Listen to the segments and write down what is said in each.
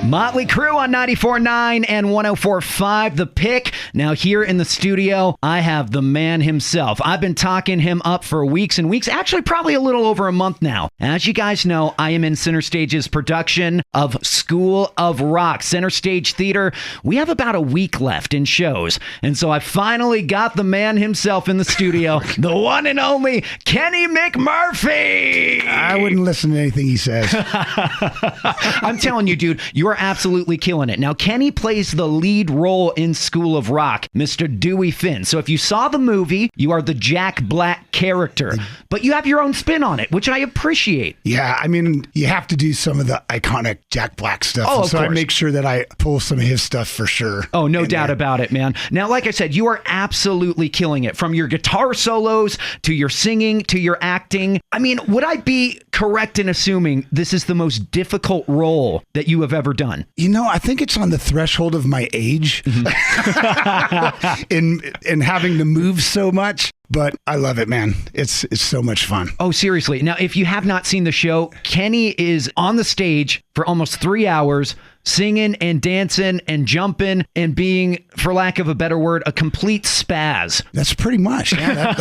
Motley Crue on 94.9 and 104.5, The Pick. Now here in the studio, I have the man himself. I've been talking him up for weeks and weeks, actually probably a little over a month now. As you guys know, I am in Center Stage's production of School of Rock. Center Stage Theater, we have about a week left in shows. And so I finally got the man himself in the studio, the one and only Kenny McMurphy. I wouldn't listen to anything he says. I'm telling you, dude, you are absolutely killing it. Now, Kenny plays the lead role in School of Rock, Mr. Dewey Finn. So if you saw the movie, you are the Jack Black character, but you have your own spin on it, which I appreciate. Yeah, I mean, you have to do some of the iconic Jack Black stuff. Oh, of so course. I make sure that I pull some of his stuff for sure. Oh, no doubt about it, man. Now, like I said, you are absolutely killing it. From your guitar solos to your singing to your acting. I mean, would I be correct in assuming this is the most difficult role that you have ever done? You know, I think it's on the threshold of my age in having to move so much. But I love it, man. It's so much fun. Oh, seriously. Now, if you have not seen the show, Kenny is on the stage for almost 3 hours, singing and dancing and jumping and being, for lack of a better word, a complete spaz. That's pretty much. Yeah,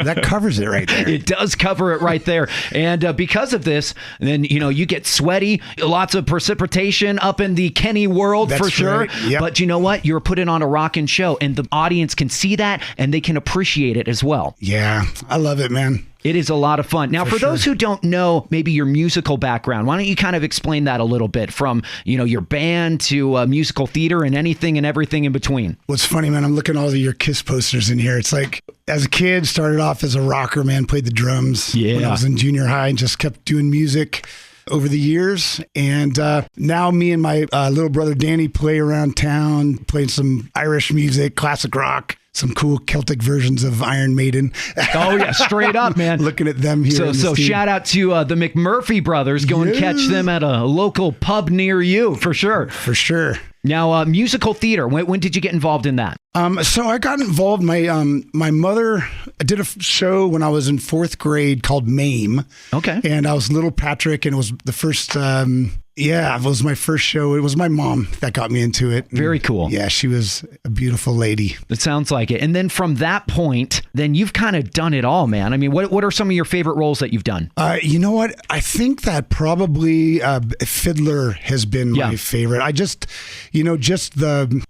that covers it right there. It does cover it right there. And because of this, then, you know, you get sweaty, lots of precipitation up in the Kenny world. That's for sure. Right. Yep. But you know what? You're putting on a rockin' show, and the audience can see that, and they can appreciate it as well. Yeah, I love it, man. It is a lot of fun. Now, for those who don't know maybe your musical background, why don't you kind of explain that a little bit, from, you know, your band to musical theater and anything and everything in between? What's funny, man, I'm looking at all of your Kiss posters in here. It's like, as a kid, started off as a rocker, man, played the drums when I was in junior high and just kept doing music over the years. And now me and my little brother Danny play around town, playing some Irish music, classic rock, some cool Celtic versions of Iron Maiden. Oh, yeah, straight up, man. Looking at them here. So shout out to the McMurphy brothers. Go and catch them at a local pub near you, for sure. For sure. Now, musical theater, when did you get involved in that? So I got involved. My mother did a show when I was in 4th grade called MAME. Okay. And I was little Patrick, and it was the first, it was my first show. It was my mom that got me into it. Very cool. Yeah, she was a beautiful lady. It sounds like it. And then from that point, then you've kind of done it all, man. I mean, what are some of your favorite roles that you've done? You know what? I think that probably Fiddler has been my favorite. I just, just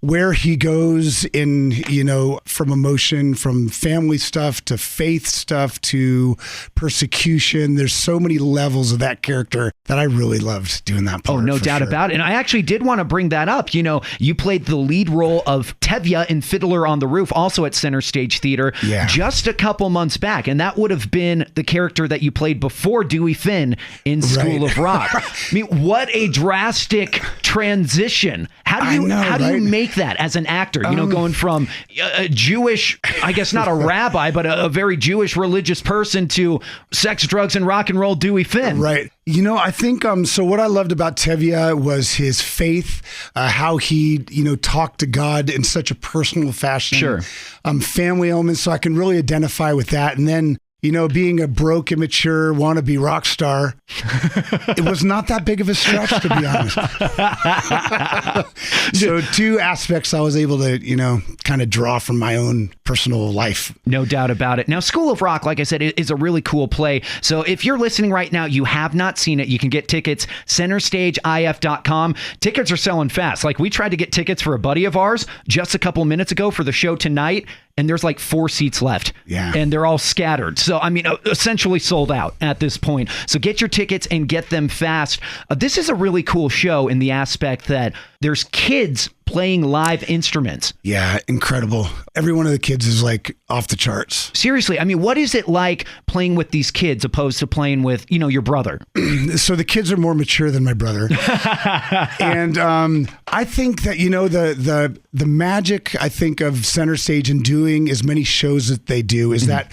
where he goes in, from emotion, from family stuff to faith stuff to persecution. There's so many levels of that character that I really loved doing that part. Oh, no doubt about it. And I actually did want to bring that up. You played the lead role of Tevye in Fiddler on the Roof, also at Center Stage Theater, just a couple months back. And that would have been the character that you played before Dewey Finn in School of Rock. I mean, what a drastic transition. How do you make that as an actor? Going from a Jewish, I guess not a rabbi, but a very Jewish religious person to sex, drugs, and rock and roll Dewey Finn. Right. I think, so what I loved about Tevye was his faith, how he, talked to God in such a personal fashion. Sure. Family elements, so I can really identify with that. And then, being a broke, immature, wannabe rock star, it was not that big of a stretch, to be honest. So 2 aspects I was able to, kind of draw from my own personal life. No doubt about it. Now, School of Rock, like I said, is a really cool play. So if you're listening right now, you have not seen it, you can get tickets, centerstageif.com. Tickets are selling fast. Like, we tried to get tickets for a buddy of ours just a couple minutes ago for the show tonight, and there's like 4 seats left. Yeah. And they're all scattered. So, I mean, essentially sold out at this point. So get your tickets and get them fast. This is a really cool show in the aspect that there's kids playing live instruments. Yeah, incredible. Every one of the kids is like off the charts. Seriously, I mean, what is it like playing with these kids opposed to playing with, your brother? So the kids are more mature than my brother. And I think that, the magic, I think, of Center Stage and doing as many shows that they do is that,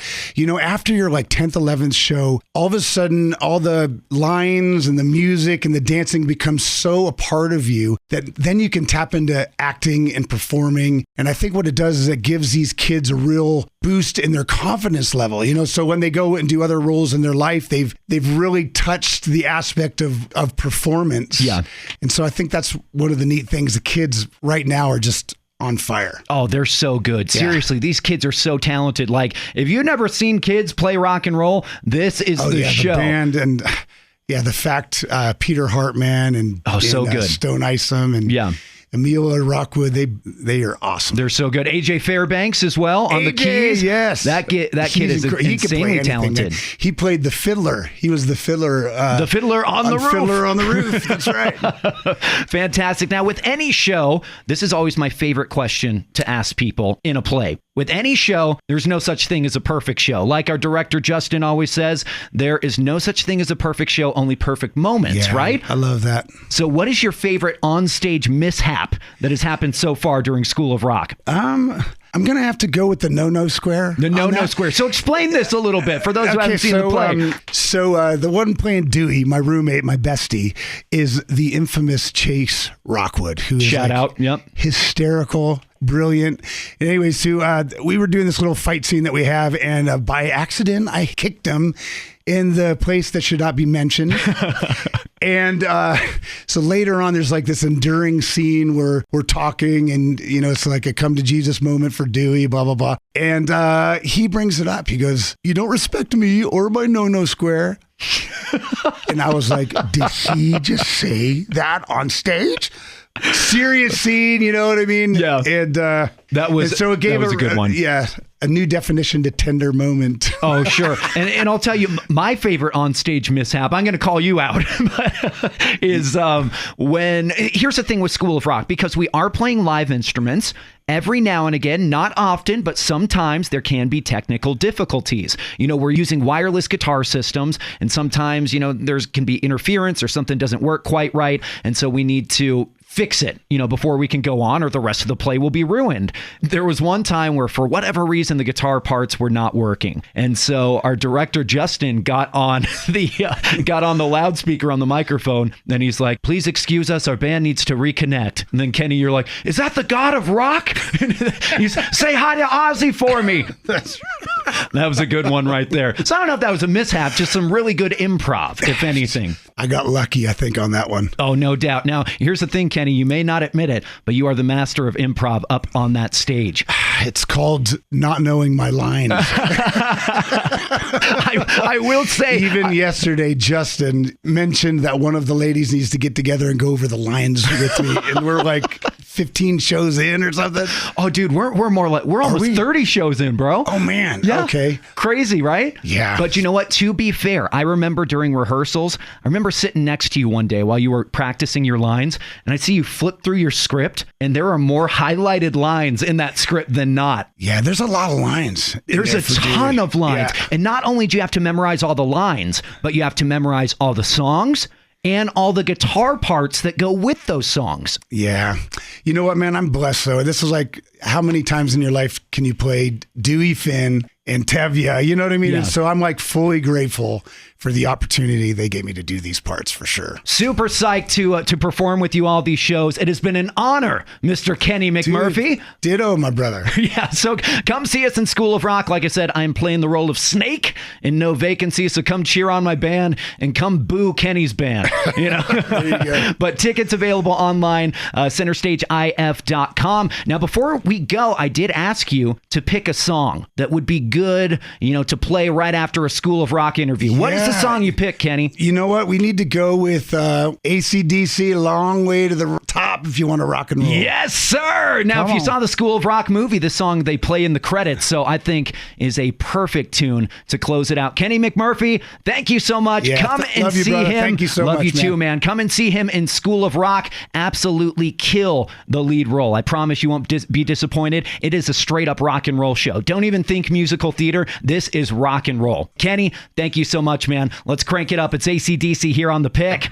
after your like 10th, 11th show, all of a sudden, all the lines and the music and the dancing becomes so a part of you that then you can tap into acting and performing. And I think what it does is it gives these kids a real boost in their confidence level, so when they go and do other roles in their life, they've really touched the aspect of performance. Yeah. And so I think that's one of the neat things. The kids right now are just on fire. Oh, they're so good. Seriously, these kids are so talented. Like, if you've never seen kids play rock and roll, this is the show. The band and the fact Peter Hartman and so good. Stone Isom and Emil Rockwood, they are awesome. They're so good. AJ Fairbanks as well on the keys. Yes, that kid is insanely talented. He played the fiddler. He was the fiddler. The fiddler on the roof. Fiddler on the roof. That's right. Fantastic. Now, with any show, this is always my favorite question to ask people in a play. With any show, there's no such thing as a perfect show. Like our director, Justin, always says, there is no such thing as a perfect show, only perfect moments, right? I love that. So what is your favorite onstage mishap that has happened so far during School of Rock? I'm going to have to go with the no-no square. The no-no square. So explain this a little bit for those who haven't seen the play. So the one playing Dewey, my roommate, my bestie, is the infamous Chase Rockwood, who is shout out, hysterical, brilliant. And anyways, so we were doing this little fight scene that we have, and by accident, I kicked him in the place that should not be mentioned. And so later on, there's like this enduring scene where we're talking and, it's like a come to Jesus moment for Dewey, blah, blah, blah. And he brings it up. He goes, "You don't respect me or my no-no square." And I was like, did he just say that on stage? Serious scene, you know what I mean? Yeah. And that was a good one. Yeah. A new definition to tender moment. Oh, sure. And I'll tell you, my favorite onstage mishap, I'm going to call you out, is here's the thing with School of Rock, because we are playing live instruments. Every now and again, not often, but sometimes there can be technical difficulties. We're using wireless guitar systems, and sometimes, there can be interference or something doesn't work quite right. And so we need to fix it, before we can go on, or the rest of the play will be ruined. There was one time where, for whatever reason, the guitar parts were not working. And so our director, Justin, got on the loudspeaker on the microphone, and he's like, "Please excuse us, our band needs to reconnect." And then Kenny, you're like, "Is that the God of Rock?" He's, "Say hi to Ozzy for me." That was a good one right there. So I don't know if that was a mishap, just some really good improv, if anything. I got lucky, I think, on that one. Oh, no doubt. Now, here's the thing, Kenny, you may not admit it, but you are the master of improv up on that stage. It's called not knowing my lines. I will say, even yesterday, Justin mentioned that one of the ladies needs to get together and go over the lines with me, and we're like 15 shows in or something. Oh, dude, we're more like, we're almost 30 shows in, bro. Oh, man. Yeah. Okay. Crazy, right? Yeah. But you know what? To be fair, I remember during rehearsals, I remember sitting next to you one day while you were practicing your lines, and I see you flip through your script, and there are more highlighted lines in that script than not. Yeah, there's a lot of lines. There's a ton of lines. Yeah. And not only do you have to memorize all the lines, but you have to memorize all the songs and all the guitar parts that go with those songs. Yeah. You know what, man? I'm blessed, though. This is like, how many times in your life can you play Dewey Finn and Tevye? You know what I mean? Yeah. And so I'm like fully grateful for the opportunity they gave me to do these parts, for sure. Super psyched to perform with you all these shows. It has been an honor, Mr. Kenny McMurphy. Dude, ditto, my brother. Yeah, so come see us in School of Rock. Like I said, I'm playing the role of Snake in No Vacancy, so come cheer on my band and come boo Kenny's band. There you go. But tickets available online, centerstageif.com. Now, before we go, I did ask you to pick a song that would be good, to play right after a School of Rock interview. What is the song you pick, Kenny? You know what? We need to go with AC/DC, Long Way to the Top, if you want to rock and roll. Yes, sir. Now, if you saw the School of Rock movie, this song they play in the credits, so I think is a perfect tune to close it out. Kenny McMurphy, thank you so much. Yeah, come and love you, see brother. him. Thank you so much, Love you too, man. Come and see him in School of Rock. Absolutely kill the lead role. I promise you won't be disappointed. It is a straight up rock and roll show. Don't even think musical theater. This is rock and roll. Kenny, thank you so much, man. Let's crank it up. It's AC/DC here on The Pick.